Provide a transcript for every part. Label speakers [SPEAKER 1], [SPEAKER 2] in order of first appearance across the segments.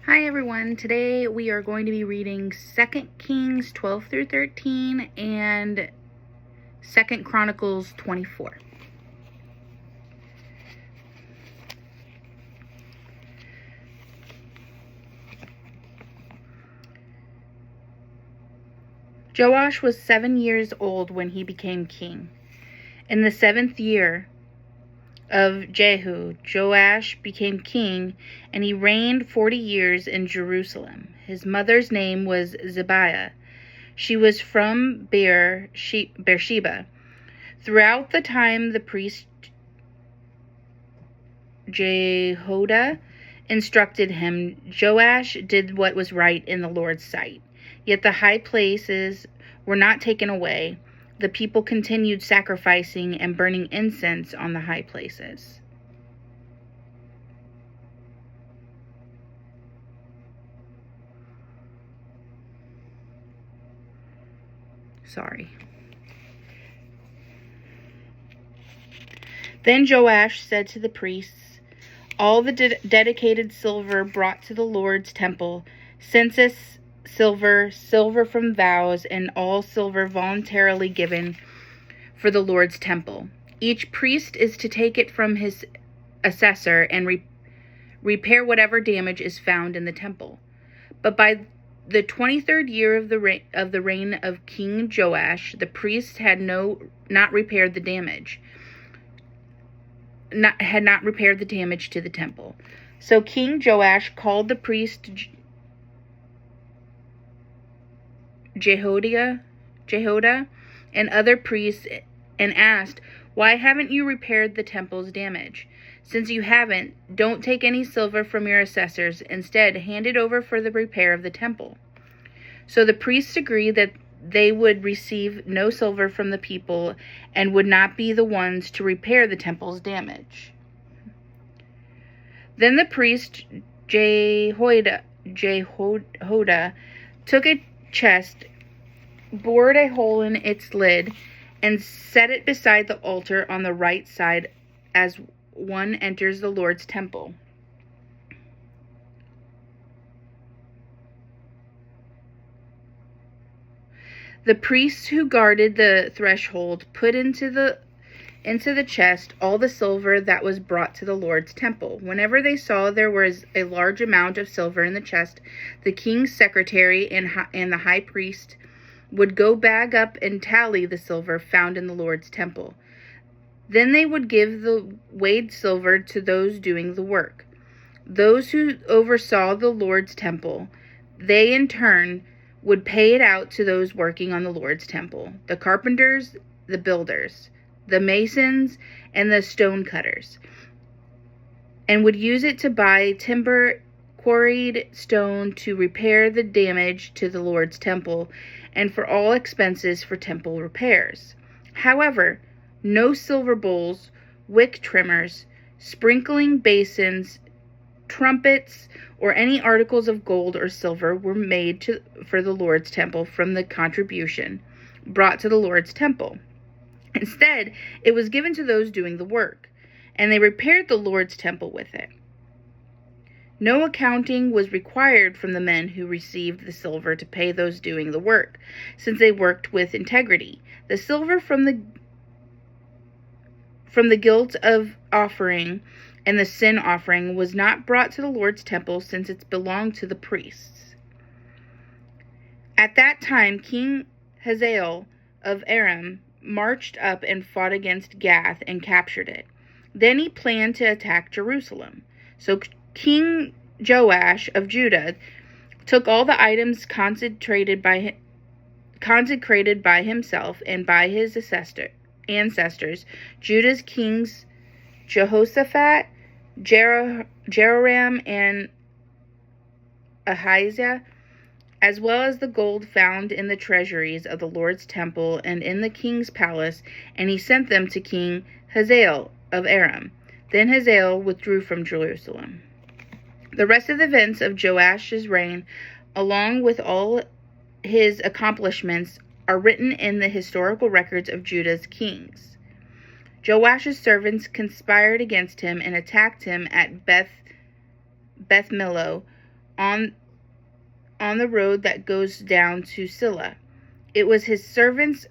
[SPEAKER 1] Hi everyone, today we are going to be reading 2 Kings 12 through 13 and 2 Chronicles 24. Joash was 7 years old when he became king. In the 7th year of Jehu, Joash became king, and he reigned 40 years in Jerusalem. His mother's name was Zibiah. She was from Beersheba. Throughout the time the priest Jehoiada instructed him, Joash did what was right in the Lord's sight. Yet the high places were not taken away. The people continued sacrificing and burning incense on the high places. Then Joash said to the priests, all the dedicated silver brought to the Lord's temple, census silver from vows, and all silver voluntarily given for the Lord's temple. Each priest is to take it from his assessor and repair whatever damage is found in the temple. But by the 23rd year of the reign of King Joash, the priests had not repaired the damage. Had not repaired the damage to the temple. So King Joash called the priest Jehoiada and other priests and asked, why haven't you repaired the temple's damage? Since you haven't, don't take any silver from your assessors. Instead, hand it over for the repair of the temple. So the priests agreed that they would receive no silver from the people and would not be the ones to repair the temple's damage. Then the priest Jehoiada took a chest, bored a hole in its lid, and set it beside the altar on the right side as one enters the Lord's temple. The priests who guarded the threshold put into the chest all the silver that was brought to the Lord's temple. Whenever they saw there was a large amount of silver in the chest, the king's secretary and the high priest would go bag up and tally the silver found in the Lord's temple. Then they would give the weighed silver to those doing the work. Those who oversaw the Lord's temple, they in turn would pay it out to those working on the Lord's temple, the carpenters, the builders, the masons, and the stone cutters, and would use it to buy timber, quarried stone to repair the damage to the Lord's temple, and for all expenses for temple repairs. However, no silver bowls, wick trimmers, sprinkling basins, trumpets, or any articles of gold or silver were made for the Lord's temple from the contribution brought to the Lord's temple. Instead, it was given to those doing the work, and they repaired the Lord's temple with it. No accounting was required from the men who received the silver to pay those doing the work, since they worked with integrity. The silver from the guilt of offering and the sin offering was not brought to the Lord's temple, since it belonged to the priests. At that time, King Hazael of Aram marched up and fought against Gath and captured it. Then he planned to attack Jerusalem. So King Joash of Judah took all the items consecrated by himself and by his ancestors, Judah's kings Jehoshaphat, Jehoram, and Ahaziah, as well as the gold found in the treasuries of the Lord's temple and in the king's palace, and he sent them to King Hazael of Aram. Then Hazael withdrew from Jerusalem. The rest of the events of Joash's reign, along with all his accomplishments, are written in the historical records of Judah's kings. Joash's servants conspired against him and attacked him at Beth Millo on the road that goes down to Silla. It was his servants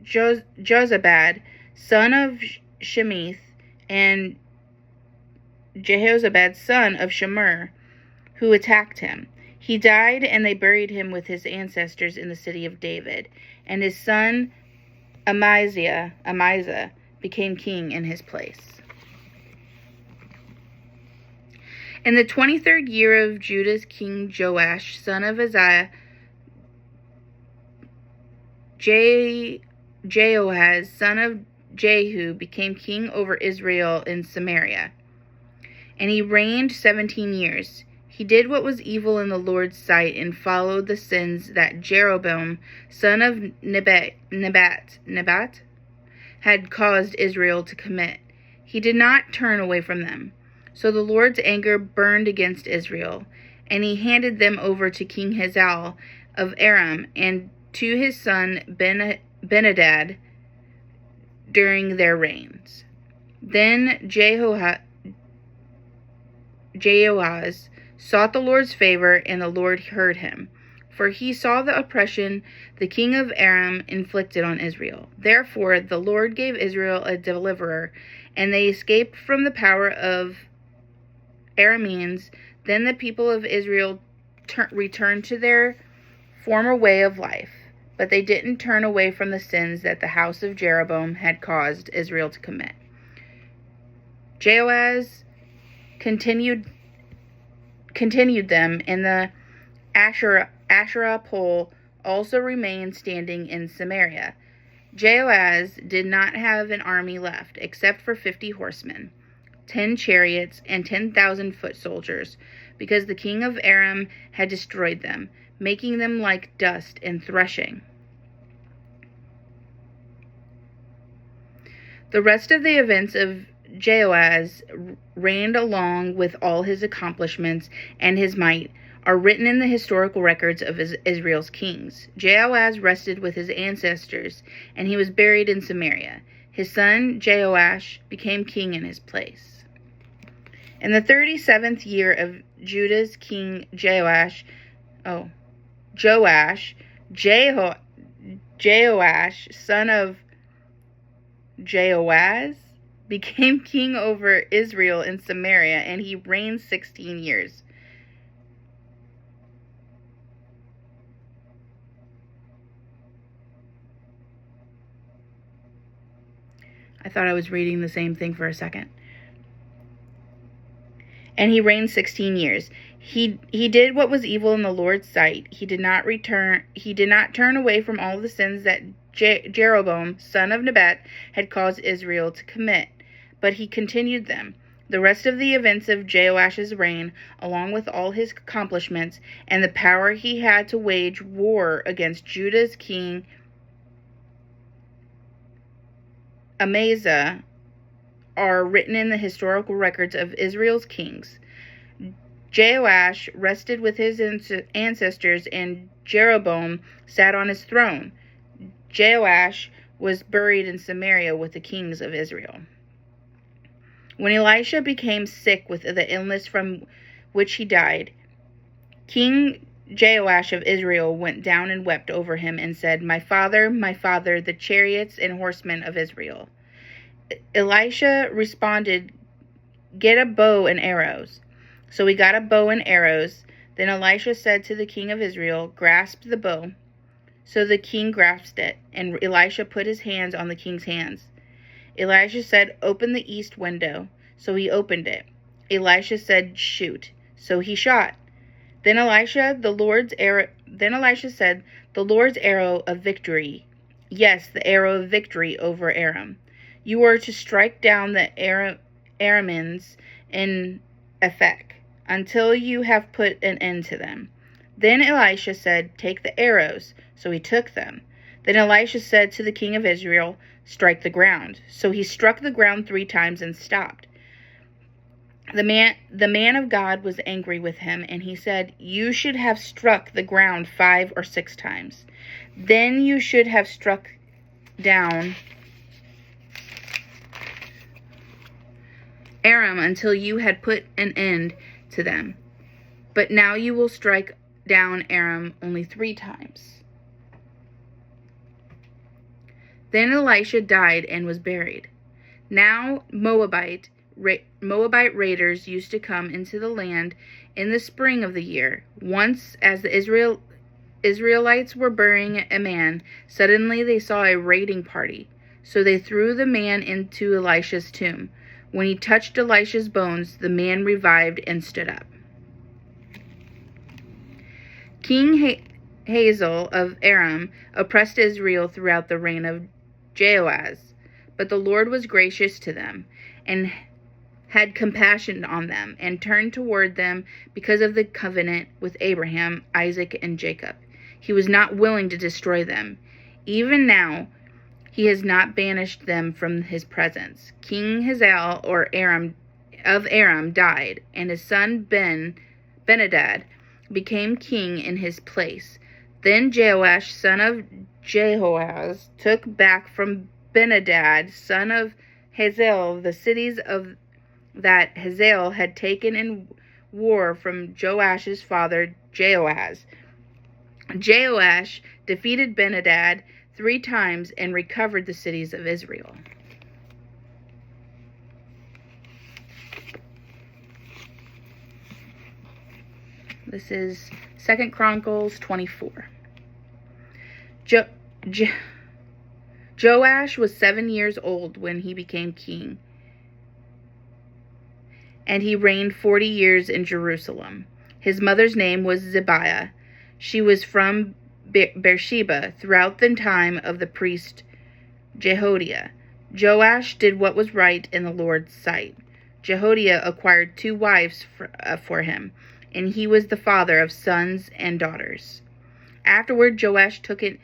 [SPEAKER 1] Jozabad, son of Shemith, and Jehozabad, son of Shemer, who attacked him. He died, and they buried him with his ancestors in the city of David, and his son Amaziah became king in his place. In the 23rd year of Judah's king Joash, son of Uzziah, Jehoahaz, son of Jehu, became king over Israel in Samaria. And he reigned 17 years. He did what was evil in the Lord's sight and followed the sins that Jeroboam, son of Nebat, had caused Israel to commit. He did not turn away from them. So the Lord's anger burned against Israel, and he handed them over to King Hazael of Aram and to his son Benadad during their reigns. Then Jehoahaz sought the Lord's favor, and the Lord heard him, for he saw the oppression the king of Aram inflicted on Israel. Therefore the Lord gave Israel a deliverer, and they escaped from the power of Arameans. Then the people of Israel returned to their former way of life, but they didn't turn away from the sins that the house of Jeroboam had caused Israel to commit. Jehoahaz continued them, and the Asherah pole also remained standing in Samaria. Jehoahaz did not have an army left, except for 50 horsemen, 10 chariots, and 10,000 foot soldiers, because the king of Aram had destroyed them, making them like dust and threshing. The rest of the events of Jehoahaz reigned along with all his accomplishments and his might are written in the historical records of Israel's kings. Jehoahaz rested with his ancestors, and he was buried in Samaria. His son Jehoash became king in his place. In the 37th year of Judah's king Joash, son of Jehoahaz, became king over Israel in Samaria, and he reigned 16 years. I thought I was reading the same thing for a second. And he reigned 16 years. He did what was evil in the Lord's sight. He did not turn away from all the sins that Jeroboam, son of Nebat, had caused Israel to commit, but he continued them. The rest of the events of Jehoash's reign, along with all his accomplishments and the power he had to wage war against Judah's king Amaziah, are written in the historical records of Israel's kings. Jehoash rested with his ancestors, and Jeroboam sat on his throne. Jehoash was buried in Samaria with the kings of Israel. When Elisha became sick with the illness from which he died, King Jehoash of Israel went down and wept over him and said, my father, the chariots and horsemen of Israel." Elisha responded, "Get a bow and arrows." So he got a bow and arrows. Then Elisha said to the king of Israel, "Grasp the bow." So the king grasped it, and Elisha put his hands on the king's hands. Elisha said, "Open the east window." So he opened it. Elisha said, "Shoot." So he shot. Then Elisha said, "The Lord's arrow of victory. Yes, the arrow of victory over Aram. You are to strike down the Arameans in Aphek until you have put an end to them." Then Elisha said, "Take the arrows." So he took them. Then Elisha said to the king of Israel, "Strike the ground." So he struck the ground 3 times and stopped. The man of God was angry with him, and he said, "You should have struck the ground 5 or 6 times. Then you should have struck down Aram until you had put an end to them. But now you will strike down Aram only 3 times. Then Elisha died and was buried. Now Moabite raiders used to come into the land in the spring of the year. Once, as the Israelites were burying a man, suddenly they saw a raiding party. So they threw the man into Elisha's tomb. When he touched Elisha's bones, the man revived and stood up. King Hazael of Aram oppressed Israel throughout the reign of Jehoahaz, but the Lord was gracious to them and had compassion on them and turned toward them because of the covenant with Abraham, Isaac, and Jacob. He was not willing to destroy them. Even now, he has not banished them from his presence. King Hazael of Aram died, and his son Benhadad became king in his place. Then Joash, son of Jehoahaz, took back from Benhadad, son of Hazael, the cities that Hazael had taken in war from Joash's father Jehoahaz. Joash defeated Benhadad 3 times and recovered the cities of Israel. This is 2 Chronicles 24. Joash was 7 years old when he became king, and he reigned 40 years in Jerusalem. His mother's name was Zibiah. She was from Beersheba throughout the time of the priest Jehoiada. Joash did what was right in the Lord's sight. Jehoiada acquired 2 wives for him, and he was the father of sons and daughters. Afterward, Joash took it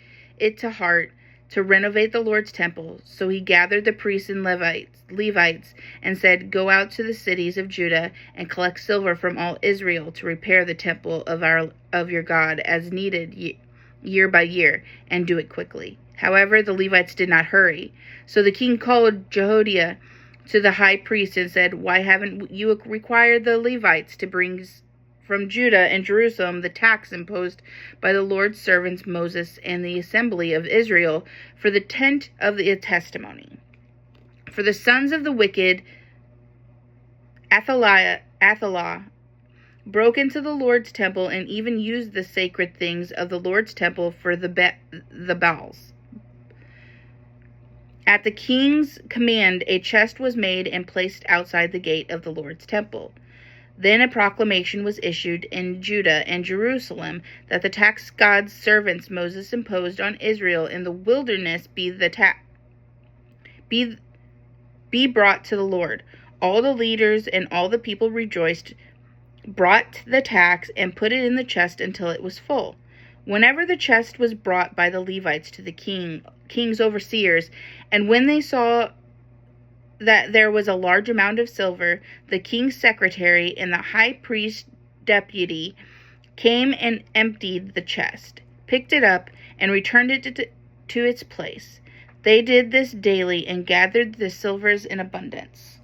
[SPEAKER 1] to heart to renovate the Lord's temple, so he gathered the priests and Levites and said, "Go out to the cities of Judah and collect silver from all Israel to repair the temple of your God as needed year by year, and do it quickly." However, the Levites did not hurry. So the king called Jehoiada to the high priest and said, "Why haven't you required the Levites to bring from Judah and Jerusalem the tax imposed by the Lord's servants Moses and the assembly of Israel for the tent of the testimony?" For the sons of the wicked, Athaliah, broke into the Lord's temple and even used the sacred things of the Lord's temple for the Baals. At the king's command, a chest was made and placed outside the gate of the Lord's temple. Then a proclamation was issued in Judah and Jerusalem that the tax God's servants Moses imposed on Israel in the wilderness be brought to the Lord. All the leaders and all the people rejoiced, brought the tax, and put it in the chest until it was full. Whenever the chest was brought by the Levites to the king's overseers, and when they saw that there was a large amount of silver, the king's secretary and the high priest's deputy came and emptied the chest, picked it up, and returned it to its place. They did this daily and gathered the silvers in abundance.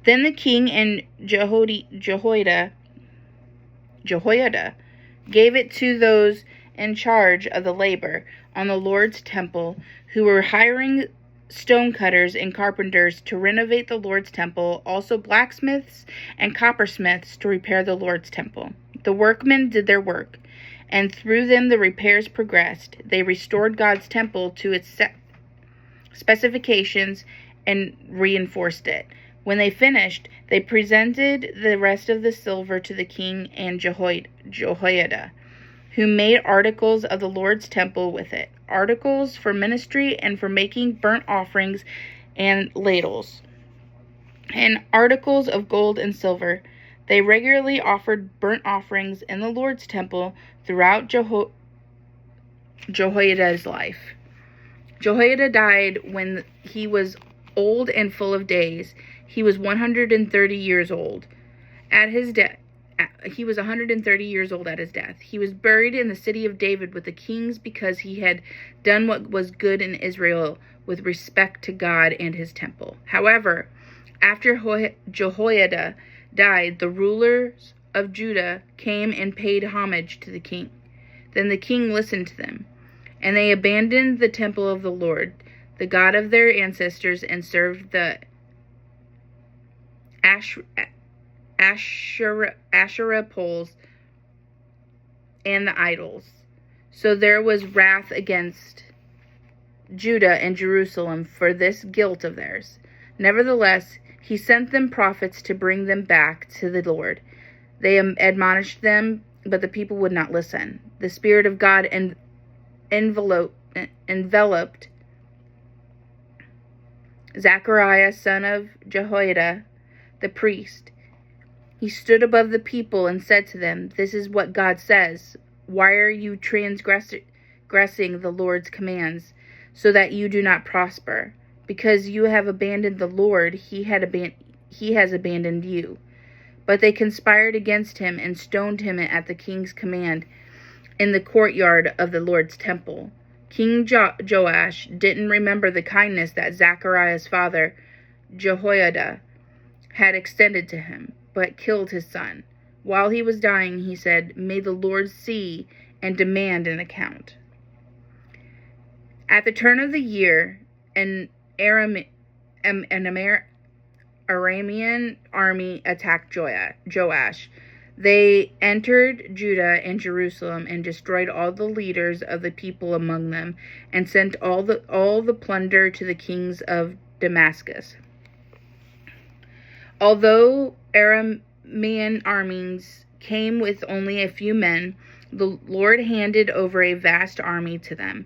[SPEAKER 1] Then the king and Jehoiada gave it to those in charge of the labor on the Lord's temple, who were hiring stonecutters and carpenters to renovate the Lord's temple, also blacksmiths and coppersmiths to repair the Lord's temple. The workmen did their work, and through them the repairs progressed. They restored God's temple to its specifications and reinforced it. When they finished, they presented the rest of the silver to the king and Jehoiada, who made articles of the Lord's temple with it, articles for ministry and for making burnt offerings and ladles, and articles of gold and silver. They regularly offered burnt offerings in the Lord's temple throughout Jehoiada's life. Jehoiada died when he was old and full of days. He was 130 years old. At his death, he was 130 years old at his death. He was buried in the city of David with the kings because he had done what was good in Israel with respect to God and his temple. However, after Jehoiada died, the rulers of Judah came and paid homage to the king. Then the king listened to them, and they abandoned the temple of the Lord, the God of their ancestors, and served the Asherah poles and the idols. So there was wrath against Judah and Jerusalem for this guilt of theirs. Nevertheless, he sent them prophets to bring them back to the Lord. They admonished them, but the people would not listen. The Spirit of God enveloped Zechariah, son of Jehoiada, the priest. He stood above the people and said to them, "This is what God says. Why are you transgressing the Lord's commands, so that you do not prosper? Because you have abandoned the Lord, he has abandoned you." But they conspired against him and stoned him at the king's command in the courtyard of the Lord's temple. King Joash didn't remember the kindness that Zechariah's father, Jehoiada, had extended to him, but killed his son. While he was dying, he said, "May the Lord see and demand an account." At the turn of the year, an Aramean army attacked Joash. They entered Judah and Jerusalem and destroyed all the leaders of the people among them, and sent all the plunder to the kings of Damascus. Although Aramean armies came with only a few men, the Lord handed over a vast army to them,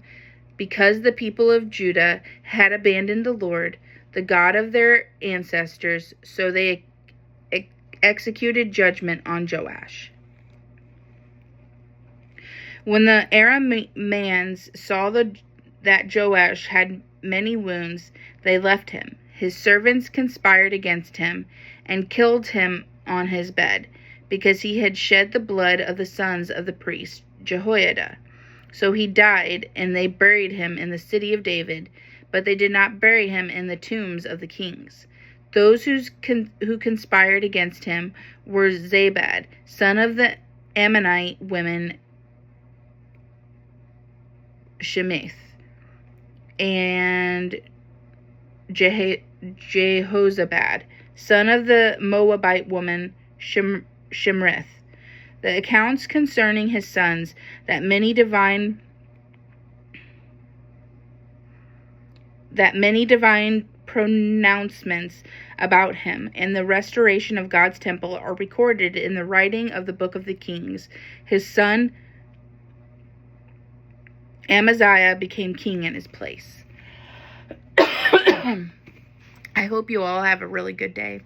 [SPEAKER 1] because the people of Judah had abandoned the Lord, the God of their ancestors, so they executed judgment on Joash. When the Arameans saw that Joash had many wounds, they left him. His servants conspired against him and killed him on his bed, because he had shed the blood of the sons of the priest Jehoiada. So he died, and they buried him in the city of David, but they did not bury him in the tombs of the kings. Those who conspired against him were Zabad, son of the Ammonite woman Shemith, and Jehozabad, son of the Moabite woman Shimrith. The accounts concerning his sons, that many divine pronouncements about him and the restoration of God's temple are recorded in the writing of the book of the Kings. His son Amaziah became king in his place. I hope you all have a really good day.